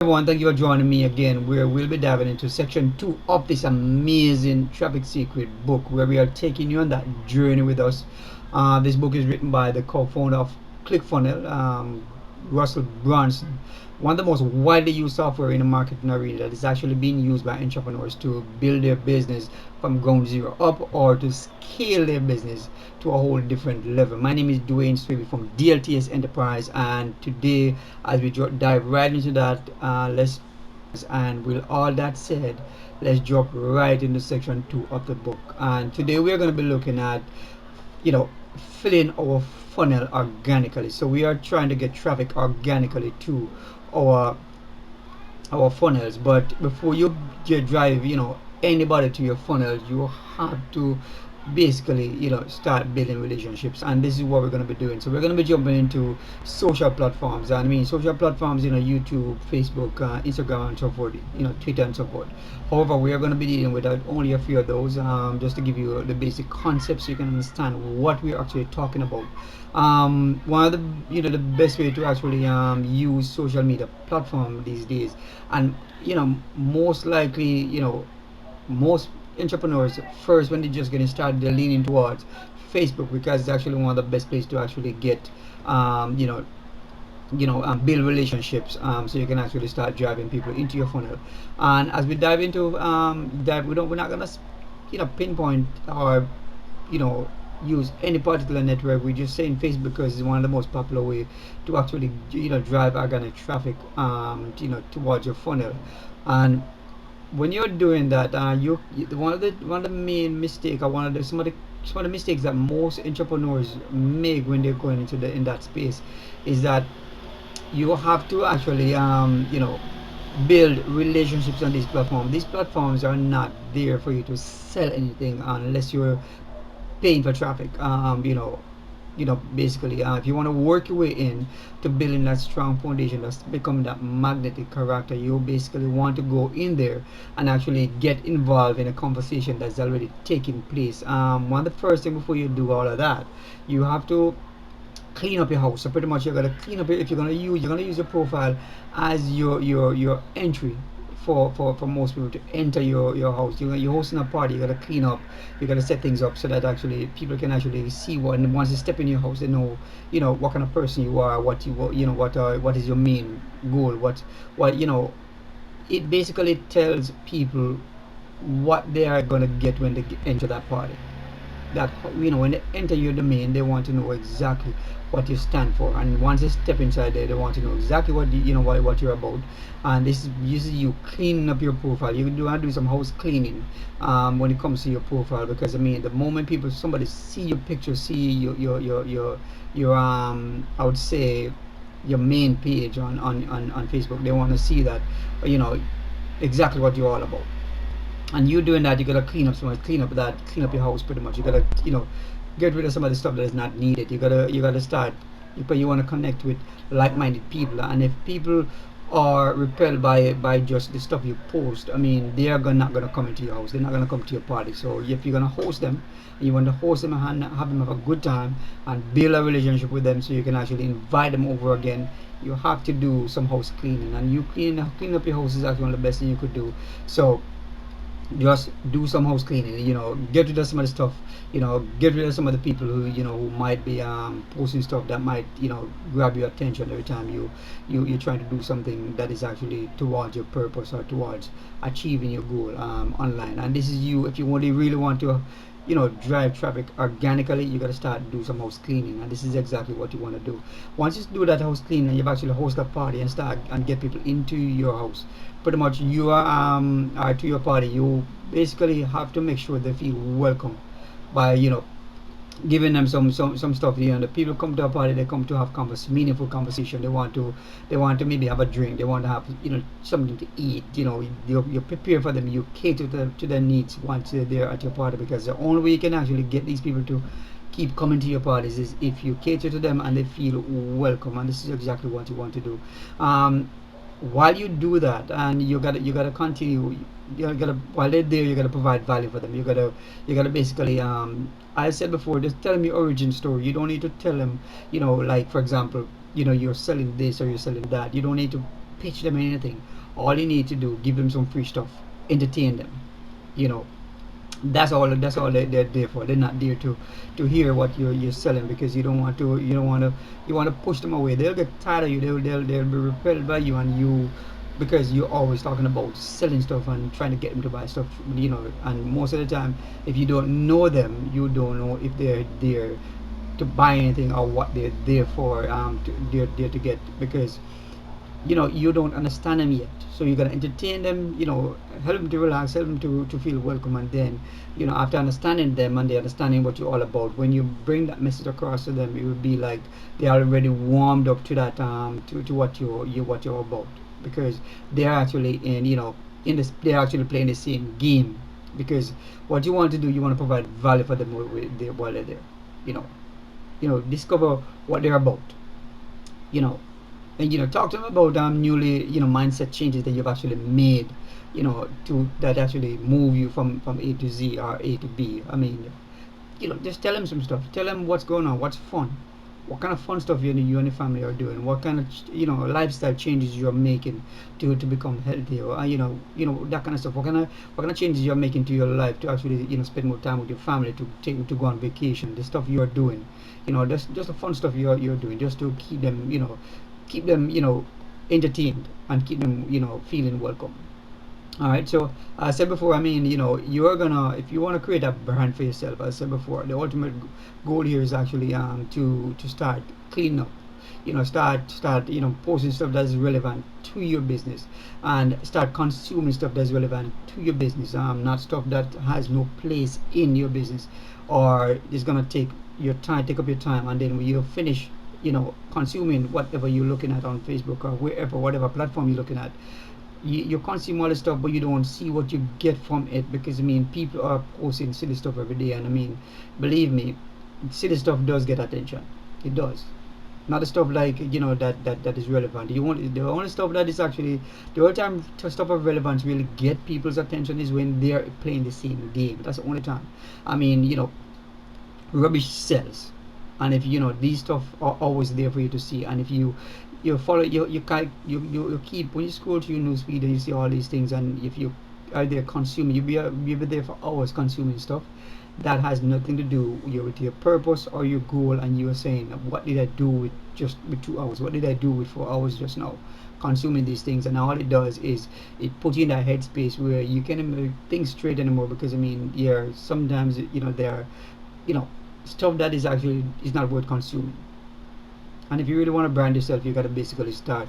Everyone, thank you for joining me again, where we'll be diving into section 2 of this amazing traffic secret book, where we are taking you on that journey with us. This book is written by the co-founder of ClickFunnels, Russell Branson, one of the most widely used software in the marketing arena that is actually being used by entrepreneurs to build their business from ground zero up, or to scale their business to a whole different level. My name is Dwayne Swift from DLTS Enterprise, and today, as we dive right into that, let's and with all that said, let's jump right into section 2 of the book. And today we're going to be looking at, you know, filling our funnel organically. So we are trying to get traffic organically to our our funnels. But before you drive, anybody to your funnel, you have to basically, start building relationships. And this is what we're going to be doing. So we're going to be jumping into social platforms. And I mean, social platforms, YouTube, Facebook, Instagram, and so forth, Twitter, and so forth. However, we are going to be dealing with only a few of those, just to give you the basic concepts so you can understand what we're actually talking about. One of the the best way to actually use social media platform these days, and most likely, most entrepreneurs first, when they're just getting started, they're leaning towards Facebook, because it's actually one of the best places to actually get um, you know build relationships, so you can actually start driving people into your funnel. And as we dive into that, we're not gonna pinpoint or you know use any particular network. We're just saying Facebook because it's one of the most popular way to actually drive organic traffic towards your funnel. And when you're doing that, one of the main mistake, or one of the some of the mistakes that most entrepreneurs make when they're going into the in that space, is that you have to actually build relationships on these platforms. These platforms are not there for you to sell anything unless you're paying for traffic. Basically, if you want to work your way in to building that strong foundation, that's become that magnetic character, you basically want to go in there and actually get involved in a conversation that's already taking place. One of the first thing before you do all of that, you have to clean up your house. So pretty much you're gonna clean up if you're gonna use your profile as your entry for most people to enter your house. You're hosting a party, you gotta clean up, you gotta set things up so that actually people can actually see what, and once they step in your house, they know what kind of person you are, what is your main goal, what it basically tells people what they are gonna get when they enter that party. That when they enter your domain, they want to know exactly what you stand for, and once they step inside there, they want to know exactly what you're about. And this is you cleaning up your profile. You do want to do some house cleaning when it comes to your profile, because I mean, the moment somebody see your picture, see your I would say your main page on Facebook, they want to see that you know exactly what you're all about. And you doing that, you gotta clean up your house pretty much. You gotta get rid of some of the stuff that is not needed. You gotta start, but you want to connect with like-minded people. And if people are repelled by just the stuff you post, I mean, they are not gonna come into your house, they're not gonna come to your party. So if you're gonna host them, you want to host them and have them have a good time and build a relationship with them, so you can actually invite them over again. You have to do some house cleaning, and you clean up your house is actually one of the best thing you could do. So just do some house cleaning, get rid of some of the stuff, get rid of some of the people who might be posting stuff that might grab your attention every time you're trying to do something that is actually towards your purpose or towards achieving your goal online. And this is you, if you really want to drive traffic organically, you got to start do some house cleaning. And this is exactly what you want to do. Once you do that house cleaning, you've actually host a party and start and get people into your house. Pretty much you are to your party, you basically have to make sure they feel welcome by giving them some stuff. The people come to a party, they come to have meaningful conversation. They want to maybe have a drink, they want to have something to eat. You prepare for them, you cater to their needs once they're there at your party, because the only way you can actually get these people to keep coming to your parties is if you cater to them and they feel welcome. And this is exactly what you want to do. While you do that, and you gotta continue, you gotta while they're there, you gotta provide value for them. You gotta basically, I said before, just tell them your origin story. You don't need to tell them, like for example, you're selling this or you're selling that. You don't need to pitch them anything. All you need to do, give them some free stuff, entertain them. You know, that's all they're there for. They're not there to hear what you're selling, because you don't want to you want to push them away. They'll get tired of you. They'll be repelled by you, and you, because you're always talking about selling stuff and trying to get them to buy stuff, and most of the time, if you don't know them, you don't know if they're there to buy anything or what they're there for, they're there to get, because you don't understand them yet. So you're gonna entertain them, help them to relax, help them to feel welcome, and then after understanding them and they understanding what you're all about, when you bring that message across to them, it would be like they are already warmed up to that, to what you're about, because they're actually in this, they're actually playing the same game, because what you want to do, you want to provide value for them while they're there. you know Discover what they're about, you know and talk to them about newly mindset changes that you've actually made, to that actually move you from A to Z or A to B. I mean, just tell them some stuff. Tell them what's going on, what's fun, what kind of fun stuff you and your family are doing, what kind of lifestyle changes you're making to become healthier, that kind of stuff. What kind of changes you're making to your life to actually spend more time with your family, to go on vacation, the stuff you're doing, just the fun stuff you're doing, just to keep them entertained, and keep them feeling welcome. All right. So I said before, I mean, you're gonna, if you want to create a brand for yourself, as I said before, the ultimate goal here is actually to start cleaning up. Start posting stuff that is relevant to your business, and start consuming stuff that's relevant to your business. Not stuff that has no place in your business, or is gonna take up your time, and then when you finish, consuming whatever you're looking at on Facebook or wherever, whatever platform you're looking at, you consume all the stuff, but you don't see what you get from it, because I mean, people are posting silly stuff every day, and I mean, believe me, silly stuff does get attention. It does. Not the stuff like that is relevant. The only stuff that is actually, the only time stuff of relevance really get people's attention is when they are playing the same game. That's the only time. I mean, rubbish sells, and if these stuff are always there for you to see, and if you follow, you keep, when you scroll to your newsfeed and you see all these things, and if you are there consuming, you be there for hours consuming stuff that has nothing to do with your purpose or your goal, and you are saying, what did I do with 2 hours, what did I do with 4 hours just now, consuming these things? And all it does is it puts you in that headspace where you can't even think straight anymore, because I mean, yeah, sometimes there are you know stuff that is actually is not worth consuming. And if you really want to brand yourself, you got to basically start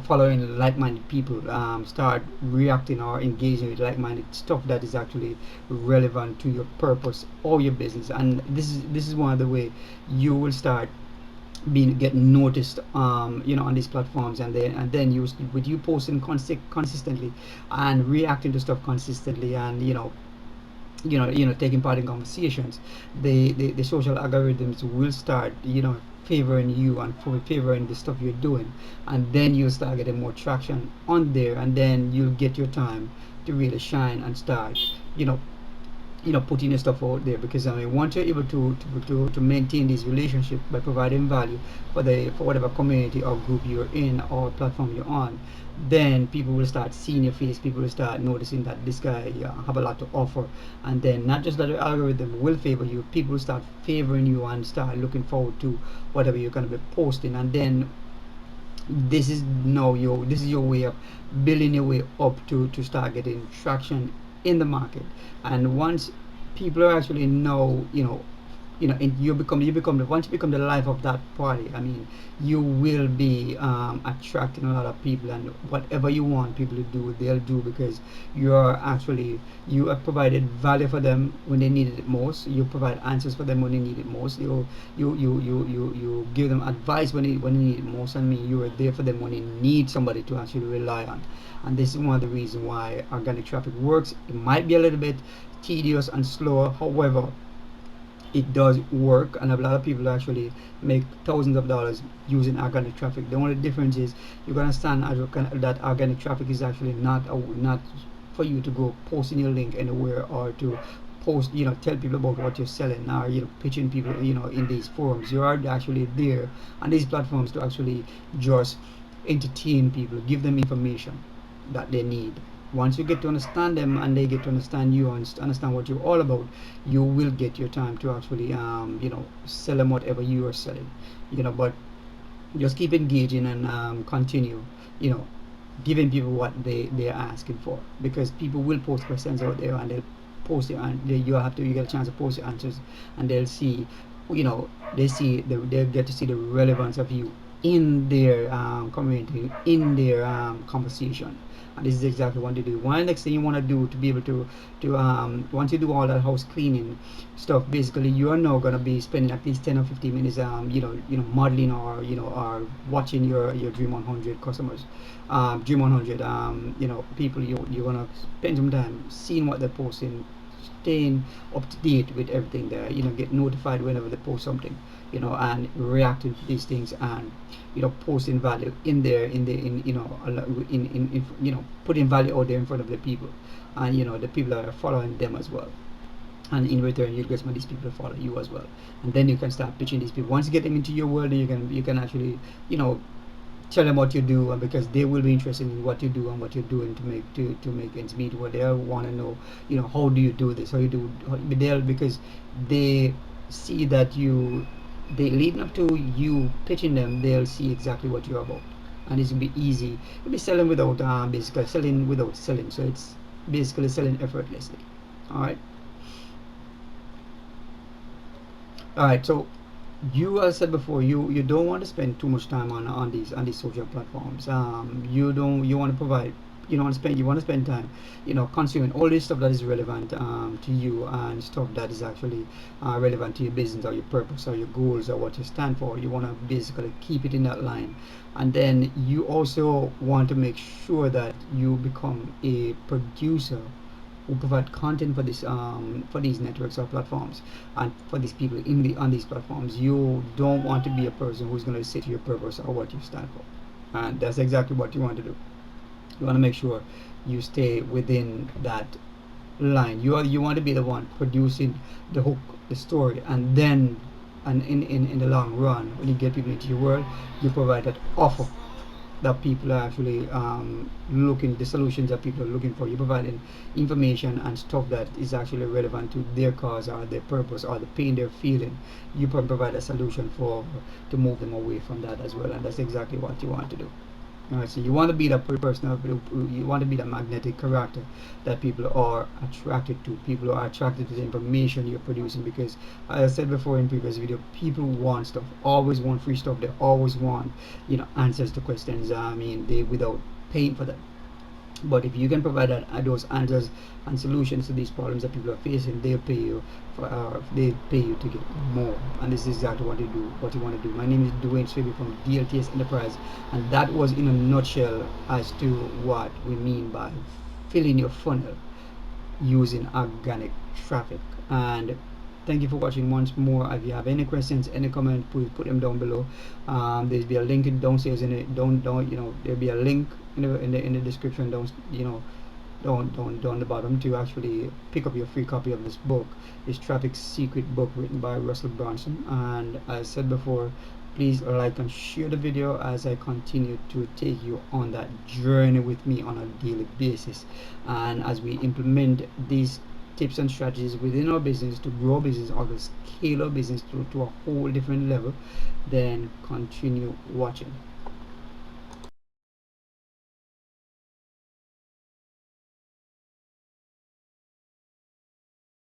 following like-minded people, start reacting or engaging with like-minded stuff that is actually relevant to your purpose or your business. And this is one of the way you will start being getting noticed, on these platforms, and then with you posting consistently and reacting to stuff consistently, and taking part in conversations, the social algorithms will start favoring you and favoring the stuff you're doing, and then you'll start getting more traction on there, and then you'll get your time to really shine and start you know putting your stuff out there. Because I mean, once you're able to maintain this relationship by providing value for whatever community or group you're in or platform you're on, then people will start seeing your face, people will start noticing that this guy have a lot to offer, and then not just that the algorithm will favor you, people will start favoring you and start looking forward to whatever you're going to be posting. And then this is your way of building your way up to start getting traction in the market. And once people are actually know and you become once you become the life of that party, I mean, you will be attracting a lot of people, and whatever you want people to do, they'll do, because you have provided value for them when they needed it most, you provide answers for them when they need it most, you give them advice when they need it most. I mean, you are there for them when they need somebody to actually rely on. And this is one of the reasons why organic traffic works. It might be a little bit tedious and slower, however, it does work, and a lot of people actually make thousands of dollars using organic traffic. The only difference is you understand that organic traffic is actually not for you to go posting your link anywhere, or to post, tell people about what you're selling, or pitching people, in these forums. You are actually there on these platforms to actually just entertain people, give them information that they need. Once you get to understand them and they get to understand you and understand what you're all about, you will get your time to actually sell them whatever you are selling. But just keep engaging and continue you know giving people what they're asking for, because people will post questions out there and they'll post it, and you get a chance to post your answers, and they'll see they'll get to see the relevance of you in their community, in their conversation. And this is exactly what they do. One next thing you want to do to be able to once you do all that house cleaning stuff, basically you are now going to be spending at least 10 or 15 minutes modeling, or or watching your Dream 100 customers, Dream 100 people. You want to spend some time seeing what they're posting, staying up to date with everything there, get notified whenever they post something, and reacting to these things, and posting value in there, in putting value out there in front of the people, and the people that are following them as well. And in return you'll get some of these people to follow you as well, and then you can start pitching these people. Once you get them into your world, you can actually tell them what you do, and because they will be interested in what you do and what you're doing to make ends meet. What they want to know, how do you do this, how you do, they'll, because they see that they leading up to you pitching them, they'll see exactly what you're about, and it's gonna be easy. You'll be selling without basically selling without selling, so it's basically selling effortlessly. All right. All right. So you, as I said before, you don't want to spend too much time on these social platforms. You want to provide, you want to spend time, consuming all this stuff that is relevant to you, and stuff that is actually relevant to your business or your purpose or your goals or what you stand for. You want to basically keep it in that line, and then you also want to make sure that you become a producer who provide content for these networks or platforms, and for these people on these platforms. You don't want to be a person who's going to say to your purpose or what you stand for, and that's exactly what you want to do. You want to make sure you stay within that line. You want to be the one producing the hook, the story, and then, and in the long run, when you get people into your world, you provide that offer that people are actually looking, the solutions that people are looking for. You're providing information and stuff that is actually relevant to their cause or their purpose or the pain they're feeling. You can provide a solution for to move them away from that as well, and that's exactly what you want to do. Alright, so you want to be the person, you want to be the magnetic character that people are attracted to. People are attracted to the information you're producing, because, as I said before in previous video, people want stuff, always want free stuff. They always want, answers to questions. I mean, they without paying for them. But if you can provide those answers and solutions to these problems that people are facing, they pay you to get more. And this is exactly what you want to do. My name is Dwayne Swiby from DLTS Enterprise, and that was in a nutshell as to what we mean by filling your funnel using organic traffic. And thank you for watching once more. If you have any questions, any comment, please put them down below. There'll be a link in downstairs in it. Don't there'll be a link in the description down the bottom to actually pick up your free copy of this book. This Traffic Secret book written by Russell Branson. And as I said before, please like and share the video as I continue to take you on that journey with me on a daily basis, and as we implement these tips and strategies within our business to grow business or to scale our business to a whole different level. Then continue watching.